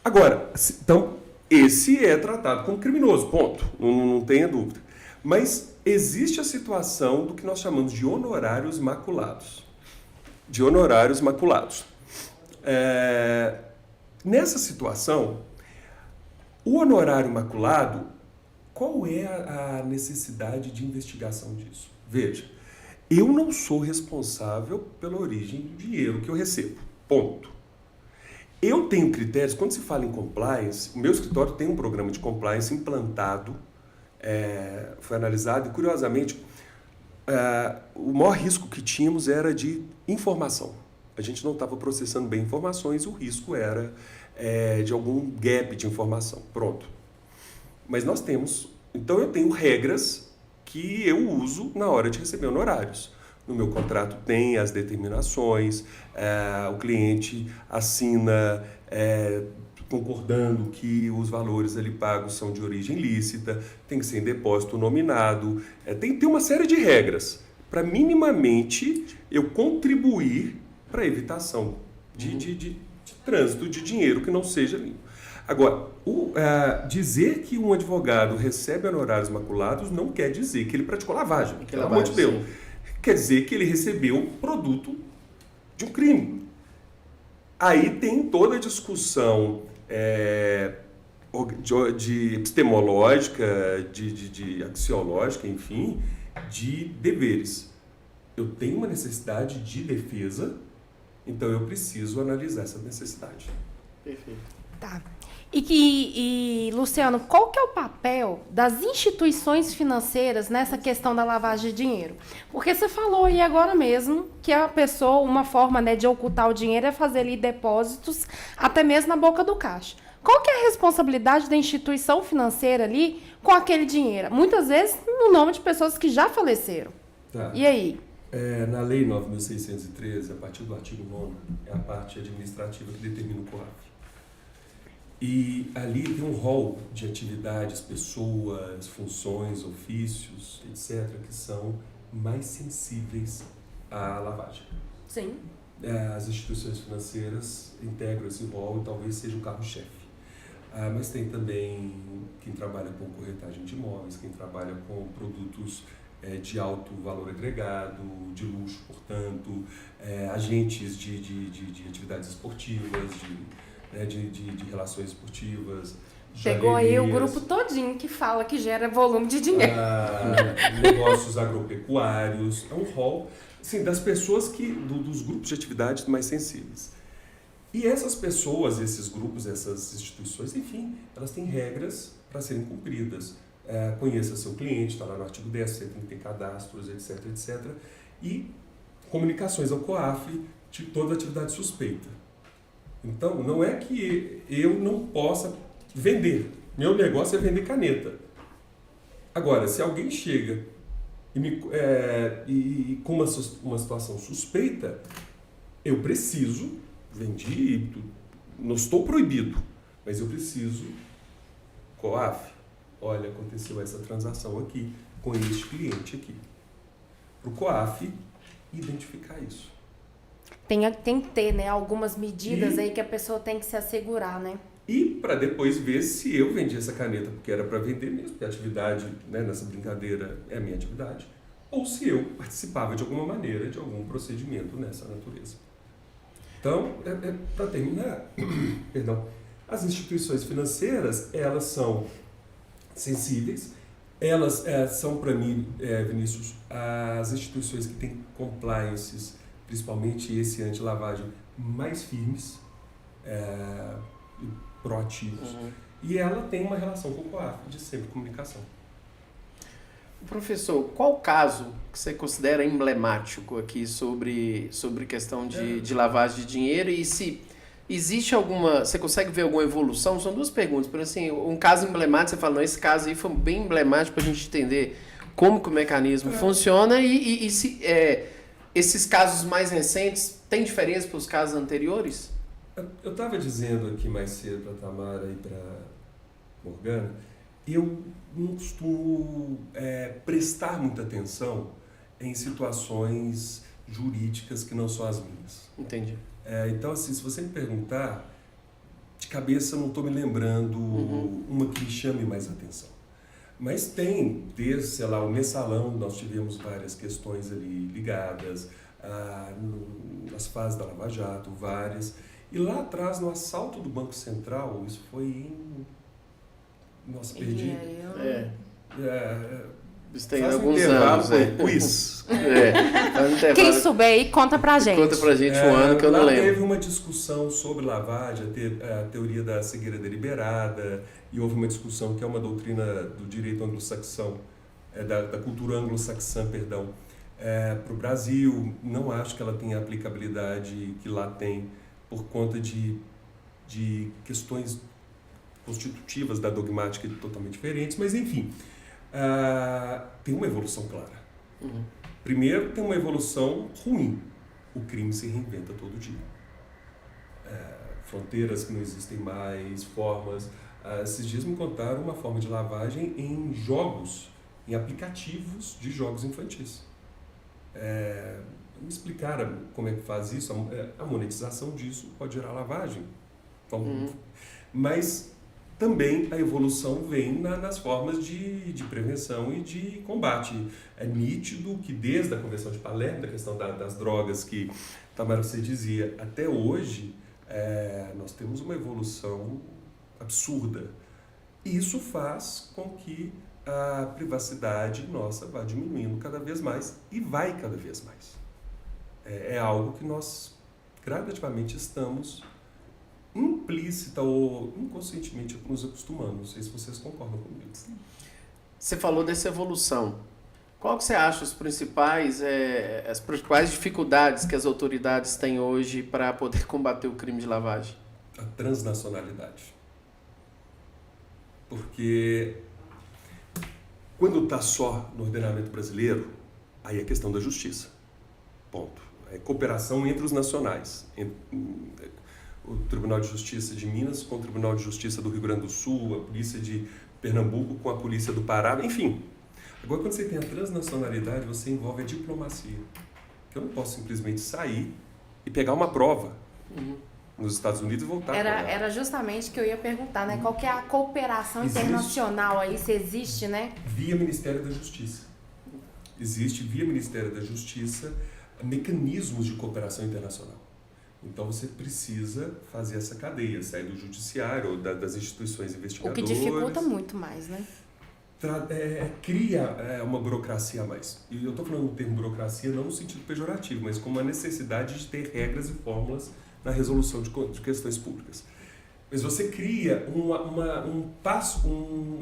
Agora, então, esse é tratado como criminoso, ponto, não tenha dúvida. Mas existe a situação do que nós chamamos de honorários maculados. Nessa situação, o honorário maculado, qual é a necessidade de investigação disso? Veja, eu não sou responsável pela origem do dinheiro que eu recebo, ponto. Eu tenho critérios, quando se fala em compliance, o meu escritório tem um programa de compliance implantado, foi analisado e, curiosamente, o maior risco que tínhamos era de informação. A gente não estava processando bem informações, o risco era de algum gap de informação. Pronto. Mas nós temos... Então, eu tenho regras que eu uso na hora de receber honorários. No meu contrato tem as determinações, o cliente assina concordando que os valores ali pagos são de origem lícita, tem que ser em depósito nominado, tem que ter uma série de regras para minimamente eu contribuir para a evitação de trânsito de dinheiro que não seja limpo. Agora, dizer que um advogado recebe honorários maculados não quer dizer que ele praticou lavagem, pelo amor de Deus. Quer dizer que ele recebeu produto de um crime. Aí tem toda a discussão de epistemológica, de axiológica, enfim, de deveres. Eu tenho uma necessidade de defesa, então eu preciso analisar essa necessidade. Perfeito. Tá. E, Luciano, qual que é o papel das instituições financeiras nessa questão da lavagem de dinheiro? Porque você falou aí agora mesmo que a pessoa, uma forma, né, de ocultar o dinheiro é fazer ali depósitos até mesmo na boca do caixa. Qual que é a responsabilidade da instituição financeira ali com aquele dinheiro? Muitas vezes no nome de pessoas que já faleceram. Tá. E aí? Na Lei 9.613, a partir do artigo 9º, é a parte administrativa que determina o COAF. E ali tem um rol de atividades, pessoas, funções, ofícios, etc., que são mais sensíveis à lavagem. Sim. As instituições financeiras integram esse rol e talvez seja o carro-chefe. Mas tem também quem trabalha com corretagem de imóveis, quem trabalha com produtos de alto valor agregado, de luxo, portanto, agentes de atividades esportivas, de relações esportivas. Pegou aí o joalherias, grupo todinho que fala que gera volume de dinheiro. Negócios agropecuários. É um rol assim, das pessoas dos grupos de atividades mais sensíveis. E essas pessoas, esses grupos, essas instituições, enfim, elas têm regras para serem cumpridas. Conheça seu cliente, está lá no artigo 10, você tem que ter cadastros, etc, etc. E comunicações ao COAF de toda atividade suspeita. Então, não é que eu não possa vender. Meu negócio é vender caneta. Agora, se alguém chega e com uma situação suspeita, eu preciso, vendi, não estou proibido, mas eu preciso, COAF, olha, aconteceu essa transação aqui, com este cliente aqui. Para o COAF identificar isso. Tem que ter, né, algumas medidas aí que a pessoa tem que se assegurar, né? E para depois ver se eu vendi essa caneta porque era para vender mesmo, porque a atividade, né, nessa brincadeira é a minha atividade, ou se eu participava de alguma maneira de algum procedimento nessa natureza. Então, para terminar, perdão, as instituições financeiras, elas são sensíveis, elas são, para mim, Vinícius, as instituições que têm compliances, principalmente esse anti-lavagem, mais firmes e proativos. Uhum. E ela tem uma relação com o COAF, de sempre comunicação. Professor, qual caso que você considera emblemático aqui sobre questão de lavagem de dinheiro e se existe alguma, você consegue ver alguma evolução? São duas perguntas, por assim, um caso emblemático, você fala, não, esse caso aí foi bem emblemático para a gente entender como que o mecanismo funciona e se esses casos mais recentes têm diferença para os casos anteriores? Eu estava dizendo aqui mais cedo para a Tamara e para a Morgana, eu não costumo prestar muita atenção em situações jurídicas que não são as minhas. Entendi. Então, assim, se você me perguntar, de cabeça eu não estou me lembrando uma que me chame mais atenção. Mas tem, desde, sei lá, o mensalão, nós tivemos várias questões ali ligadas, nas fases da Lava Jato, várias. E lá atrás, no assalto do Banco Central, isso foi em... Nossa, perdi. Isso tem faz alguns anos. Quiz. Quem souber aí, conta pra gente. Conta pra gente um ano que eu não lembro. Teve uma discussão sobre lavagem, a teoria da cegueira deliberada, e houve uma discussão que é uma doutrina do direito anglo-saxão, da cultura anglo-saxã, perdão, para o Brasil. Não acho que ela tenha a aplicabilidade que lá tem, por conta de questões constitutivas da dogmática totalmente diferentes, mas enfim, tem uma evolução clara. Primeiro, tem uma evolução ruim. O crime se reinventa todo dia. Fronteiras que não existem mais, formas. Esses dias me contaram uma forma de lavagem em jogos, em aplicativos de jogos infantis. Me explicaram como é que faz isso. A monetização disso pode gerar lavagem. Mas também a evolução vem nas formas de prevenção e de combate. É nítido que desde a Convenção de Palermo, da questão das drogas que Tamara, você dizia, até hoje nós temos uma evolução absurda E isso faz com que a privacidade nossa vá diminuindo cada vez mais e vai cada vez mais. É algo que nós gradativamente estamos implícita ou inconscientemente nos acostumando. Não sei se vocês concordam comigo. Você falou dessa evolução. Qual que você acha as principais dificuldades que as autoridades têm hoje para poder combater o crime de lavagem? A transnacionalidade. Porque quando está só no ordenamento brasileiro, aí é questão da justiça. Ponto. É cooperação entre os nacionais. O Tribunal de Justiça de Minas com o Tribunal de Justiça do Rio Grande do Sul, a Polícia de Pernambuco com a Polícia do Pará, enfim. Agora, quando você tem a transnacionalidade, você envolve a diplomacia. Eu não posso simplesmente sair e pegar uma prova nos Estados Unidos e voltar para lá. Era justamente o que eu ia perguntar, né? Qual que é a cooperação internacional aí, se existe, né? Via Ministério da Justiça. Existe, via Ministério da Justiça, mecanismos de cooperação internacional. Então, você precisa fazer essa cadeia, sair do judiciário ou das instituições investigadoras. O que dificulta muito mais, né? Cria uma burocracia a mais. E eu estou falando do termo burocracia não no sentido pejorativo, mas como a necessidade de ter regras e fórmulas na resolução de questões públicas. Mas você cria um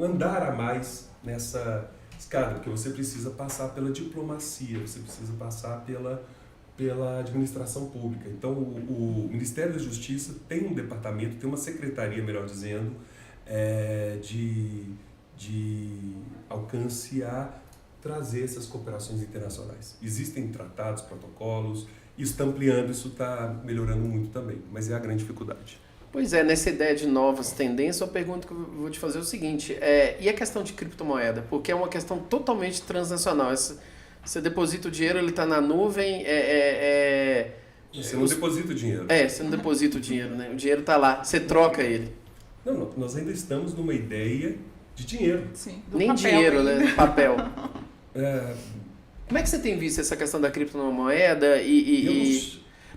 andar a mais nessa escada, porque você precisa passar pela diplomacia, você precisa passar pela administração pública. Então, o Ministério da Justiça tem um departamento, tem uma secretaria, melhor dizendo, de alcance a trazer essas cooperações internacionais. Existem tratados, protocolos, isso está ampliando, isso está melhorando muito também, mas é a grande dificuldade. Pois é, nessa ideia de novas tendências, a pergunta que eu vou te fazer é o seguinte, e a questão de criptomoeda? Porque é uma questão totalmente transnacional. Você deposita o dinheiro, ele está na nuvem, Você não deposita o dinheiro. Você não deposita o dinheiro, né? O dinheiro está lá, você troca ele. Não, nós ainda estamos numa ideia de dinheiro. Sim, Nem dinheiro, né? No papel. Como é que você tem visto essa questão da criptomoeda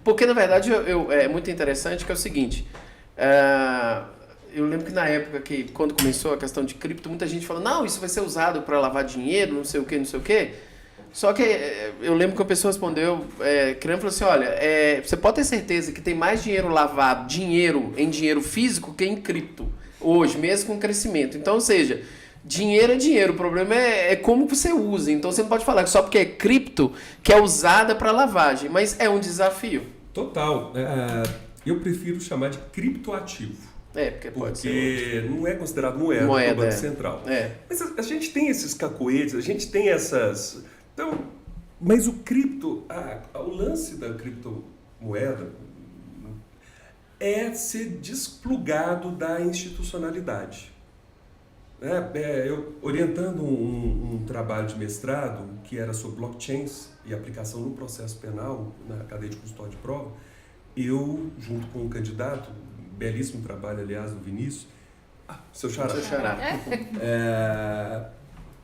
Porque, na verdade, é muito interessante que é o seguinte, eu lembro que na época quando começou a questão de cripto, muita gente falou, não, isso vai ser usado para lavar dinheiro, não sei o quê. Só que eu lembro que a pessoa respondeu, querendo, falou assim, olha, você pode ter certeza que tem mais dinheiro lavado, em dinheiro físico que em cripto, hoje, mesmo com crescimento. Então, ou seja, dinheiro é dinheiro, o problema é como você usa. Então, você não pode falar que só porque é cripto que é usada para lavagem, mas é um desafio. Total. Eu prefiro chamar de criptoativo. Porque pode ser. Porque não é considerado moeda do Banco Central. Mas a gente tem esses cacoetes, a gente tem essas... Então, mas o lance da criptomoeda é ser desplugado da institucionalidade. Eu orientando um trabalho de mestrado que era sobre blockchains e aplicação no processo penal, na cadeia de custódia de prova, eu, junto com um candidato, belíssimo trabalho, aliás, do Vinícius, seu xará.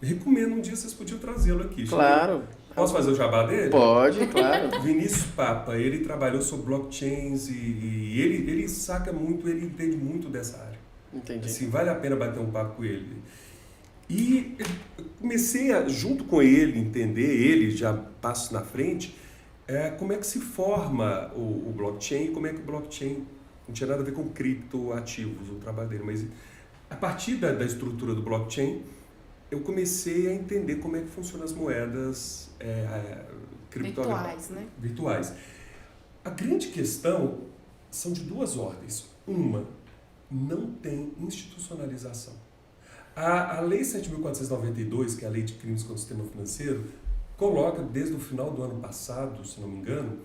Recomendo um dia vocês podiam trazê-lo aqui. Claro. Posso fazer o jabá dele? Pode, claro. Vinícius Papa, ele trabalhou sobre blockchains e ele saca muito, ele entende muito dessa área. Entendi. Assim, vale a pena bater um papo com ele. E eu comecei junto com ele, entender, ele já passo na frente, como é que se forma o blockchain, como é que o blockchain não tinha nada a ver com criptoativos, o trabalho dele, mas a partir da estrutura do blockchain, eu comecei a entender como é que funcionam as moedas virtuais, né? Virtuais. A grande questão são de duas ordens. Uma, não tem institucionalização. A Lei 7.492, que é a Lei de Crimes contra o Sistema Financeiro, coloca desde o final do ano passado, se não me engano,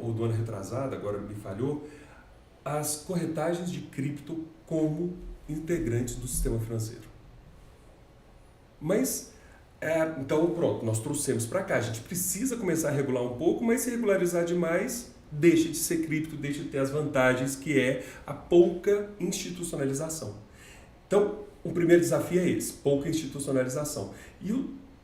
ou do ano retrasado, agora me falhou, as corretagens de cripto como integrantes do sistema financeiro. Mas, então pronto, nós trouxemos para cá. A gente precisa começar a regular um pouco, mas se regularizar demais, deixa de ser cripto, deixa de ter as vantagens que é a pouca institucionalização. Então, o primeiro desafio é esse, pouca institucionalização.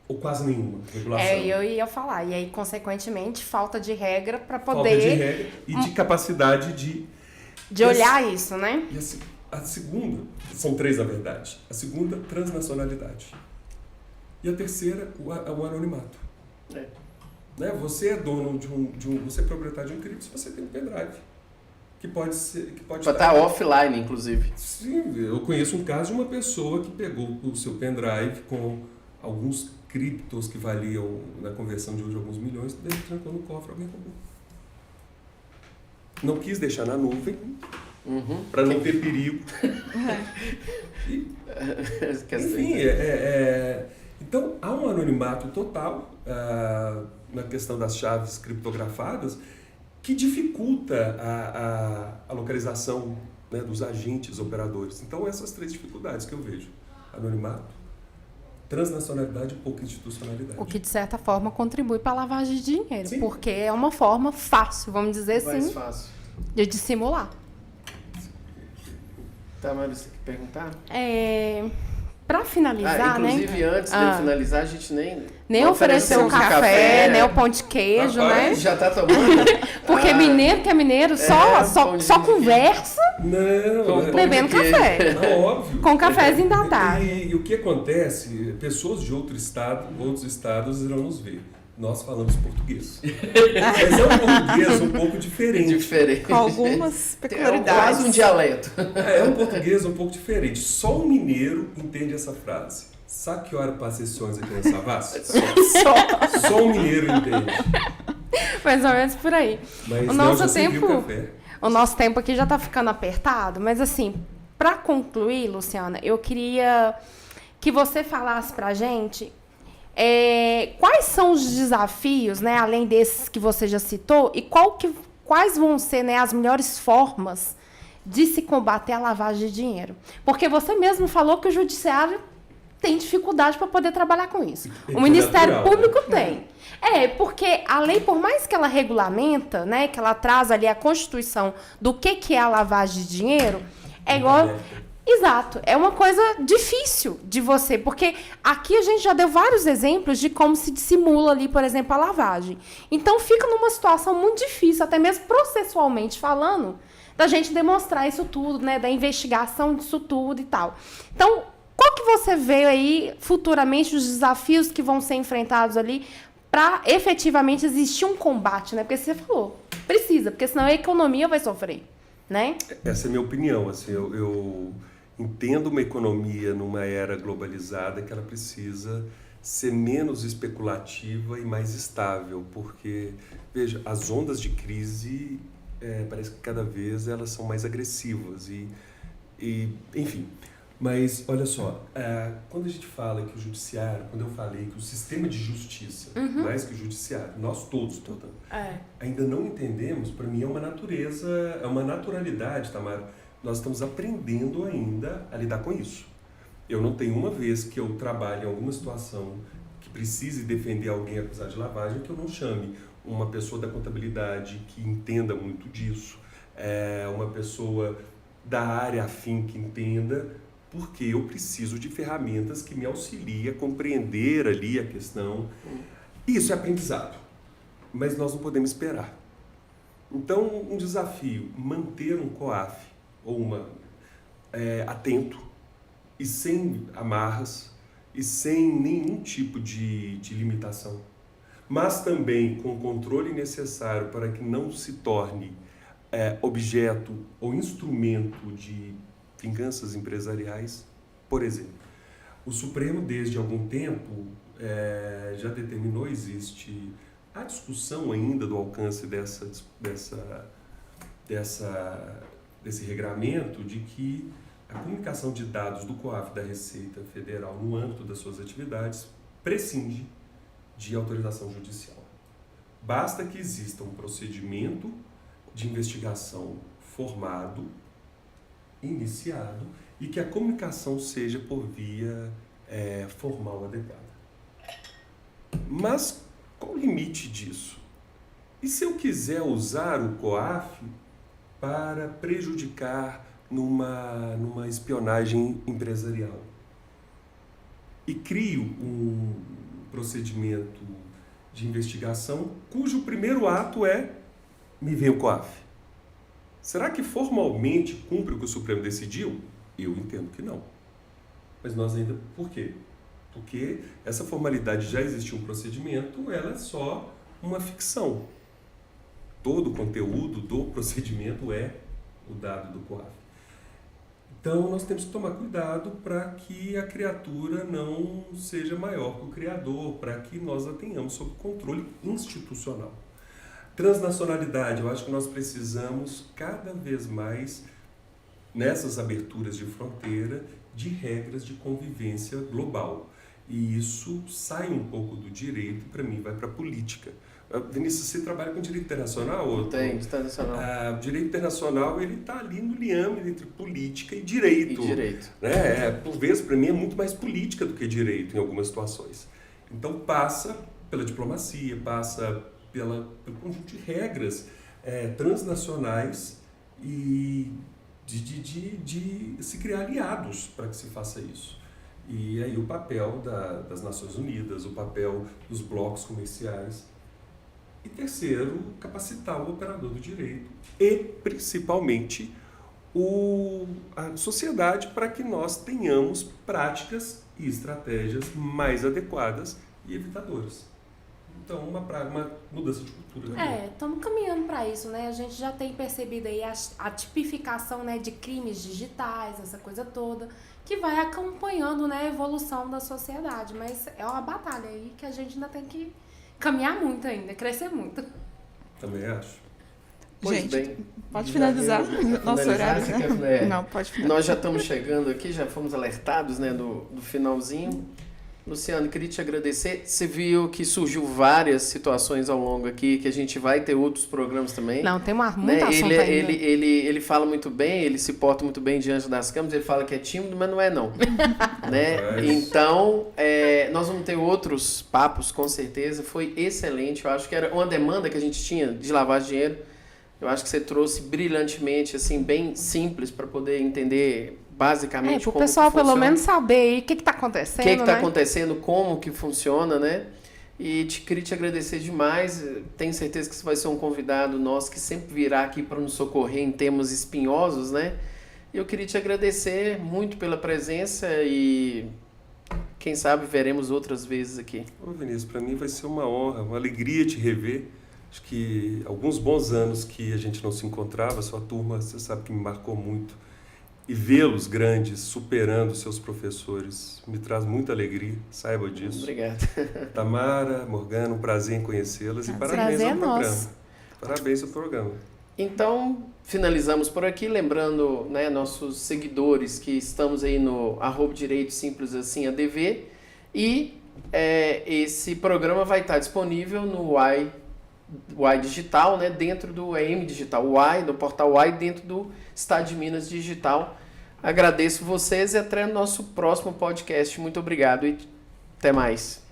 Ou quase nenhuma regulação. Eu ia falar. E aí, consequentemente, falta de regra para poder... Falta de regra e de capacidade de olhar isso, né? E assim, A segunda, são 3 na verdade. A segunda, transnacionalidade. E a terceira, o anonimato. Né? Você é dono você é proprietário de um cripto se você tem um pendrive. Que pode estar offline, inclusive. Sim, eu conheço um caso de uma pessoa que pegou o seu pendrive com alguns criptos que valiam, na conversão de hoje, alguns milhões, daí ele trancou no cofre, alguém roubou. Não quis deixar na nuvem, para não ter perigo. Enfim, então há um anonimato total na questão das chaves criptografadas que dificulta a localização, né, dos agentes operadores. Então essas 3 dificuldades que eu vejo: anonimato, transnacionalidade e pouca institucionalidade. O que, de certa forma, contribui para a lavagem de dinheiro. Sim. Porque é uma forma fácil, vamos dizer Mais assim, fácil. de dissimular. Tamara, você quer perguntar? Para finalizar, inclusive, antes de finalizar, a gente nem ofereceu o café, nem o pão de queijo, né? Já tá tomando? Porque mineiro que é mineiro só conversa Não, bebendo café. não, óbvio. Com cafezinho da tarde. E o que acontece, pessoas de outros estados irão nos ver. Nós falamos português. Mas é um português um pouco diferente. Com algumas É peculiaridades. quase um dialeto. É um português um pouco diferente. Só um mineiro entende essa frase. Sabe que hora passa sessões aqui na Savassi? Só um mineiro entende. Mais ou menos por aí. Mas O não, nosso já servi o tempo- café. O nosso tempo aqui já está ficando apertado, mas assim, para concluir, Luciana, eu queria que você falasse para a gente quais são os desafios, né, além desses que você já citou, e quais vão ser, né, as melhores formas de se combater a lavagem de dinheiro. Porque você mesmo falou que o judiciário tem dificuldade para poder trabalhar com isso. O Ministério natural, Público né? tem. Porque a lei, por mais que ela regulamenta, né, que ela traz ali a Constituição do que é a lavagem de dinheiro, é igual... Exato. É uma coisa difícil de você, porque aqui a gente já deu vários exemplos de como se dissimula ali, por exemplo, a lavagem. Então fica numa situação muito difícil, até mesmo processualmente falando, da gente demonstrar isso tudo, né, da investigação disso tudo e tal. Então, qual que você vê aí futuramente os desafios que vão ser enfrentados ali para efetivamente existir um combate, né? Porque você falou, precisa, porque senão a economia vai sofrer, né? Essa é a minha opinião. Assim, eu entendo uma economia numa era globalizada que ela precisa ser menos especulativa e mais estável, porque, veja, as ondas de crise parece que cada vez elas são mais agressivas enfim. Mas, olha só, quando a gente fala que o judiciário, quando eu falei que o sistema de justiça, mais que o judiciário, nós todos, ainda não entendemos, para mim é uma natureza, é uma naturalidade, Tamara. Nós estamos aprendendo ainda a lidar com isso. Eu não tenho uma vez que eu trabalhe em alguma situação que precise defender alguém acusado de lavagem que eu não chame uma pessoa da contabilidade que entenda muito disso, uma pessoa da área afim que entenda, porque eu preciso de ferramentas que me auxiliem a compreender ali a questão. Isso é aprendizado, mas nós não podemos esperar. Então, um desafio, manter um COAF ou atento e sem amarras e sem nenhum tipo de limitação, mas também com o controle necessário para que não se torne objeto ou instrumento de vinganças empresariais. Por exemplo, o Supremo, desde algum tempo, já determinou, existe a discussão ainda do alcance desse regramento, de que a comunicação de dados do COAF da Receita Federal no âmbito das suas atividades prescinde de autorização judicial. Basta que exista um procedimento de investigação formado, iniciado, e que a comunicação seja por via formal adequada. Mas qual o limite disso? E se eu quiser usar o COAF para prejudicar numa espionagem empresarial e crio um procedimento de investigação cujo primeiro ato me vem o COAF? Será que formalmente cumpre o que o Supremo decidiu? Eu entendo que não. Mas nós ainda... Por quê? Porque essa formalidade já existe um procedimento, ela é só uma ficção. Todo o conteúdo do procedimento é o dado do COAF. Então, nós temos que tomar cuidado para que a criatura não seja maior que o criador, para que nós a tenhamos sob controle institucional. Transnacionalidade, eu acho que nós precisamos cada vez mais, nessas aberturas de fronteira, de regras de convivência global. E isso sai um pouco do direito, para mim, vai para a política. Vinícius, você trabalha com direito internacional? Tem, internacional. O direito internacional ele está ali no liame entre política e direito. Né? Por vezes, para mim, é muito mais política do que direito em algumas situações. Então, passa pela diplomacia, passa pelo conjunto de regras transnacionais e de se criar aliados para que se faça isso. E aí o papel das Nações Unidas, o papel dos blocos comerciais. E terceiro, capacitar o operador do direito e, principalmente, a sociedade para que nós tenhamos práticas e estratégias mais adequadas e evitadoras. Então, uma mudança de cultura. Estamos caminhando para isso, né? A gente já tem percebido aí a tipificação, né, de crimes digitais, essa coisa toda, que vai acompanhando, né, a evolução da sociedade. Mas é uma batalha aí que a gente ainda tem que caminhar muito ainda, crescer muito. Também acho. Pois gente, bem, pode finalizar nosso horário, né? Não, pode finalizar. Nós já estamos chegando aqui, já fomos alertados, né, do finalzinho. Luciano, queria te agradecer. Você viu que surgiu várias situações ao longo aqui, que a gente vai ter outros programas também. Não, tem muito assunto ainda. Ele fala muito bem, ele se porta muito bem diante das câmeras, ele fala que é tímido, mas não é não. Né? Então, nós vamos ter outros papos, com certeza. Foi excelente, eu acho que era uma demanda que a gente tinha de lavar dinheiro. Eu acho que você trouxe brilhantemente, assim, bem simples para poder entender basicamente para o como pessoal que funciona. pelo menos saber aí o que está acontecendo, O que está acontecendo, como que funciona, né? E queria te agradecer demais. Tenho certeza que você vai ser um convidado nosso que sempre virá aqui para nos socorrer em temas espinhosos, né? E eu queria te agradecer muito pela presença e quem sabe veremos outras vezes aqui. Ô Vinícius, para mim vai ser uma honra, uma alegria te rever. Acho que alguns bons anos que a gente não se encontrava, sua turma, você sabe que me marcou muito. E vê-los grandes, superando seus professores, me traz muita alegria, saiba disso. Obrigado. Tamara, Morgana, um prazer em conhecê-las e parabéns ao programa. Parabéns ao programa. Então, finalizamos por aqui, lembrando, né, nossos seguidores que estamos aí no @direito simples assim ADV e esse programa vai estar disponível no UAI Digital, né, dentro do EM Digital, do portal UAI, dentro do Estado de Minas Digital. Agradeço vocês e até o nosso próximo podcast. Muito obrigado e até mais.